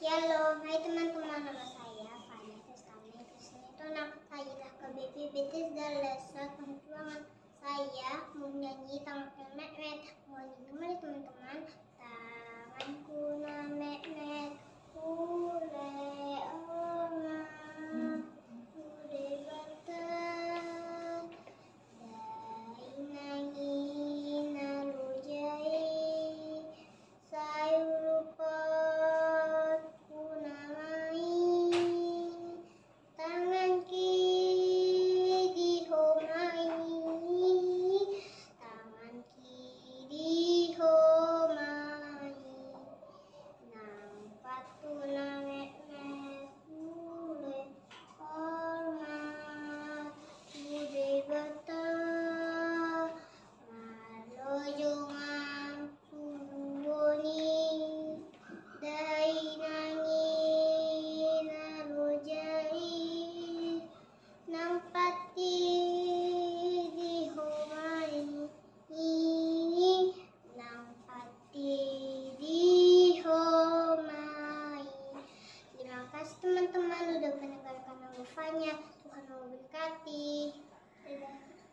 Shalom, hai teman-teman, nama saya Fania Kristami. Kristen itu anak saya KBP BTS dan Lesa Perjuangan. Saya mau nyanyi Tanganku Mehmet. Mohon digemari teman-teman. Tanganku na Mehmet, ule oma, ule bata, dai nangi nalujai, sayurupat kunamai, tangan kiri dihomai, tangan kiri homai, nang patu na Mehmet, ule hormat, ule bata, malojong suwoni, dai nangi nalujai, nang pati dihomai, nang pati dihomai. Terima kasih teman-teman udah mendengarkan lagu Fanya. Tuhan memberkati. Dadah.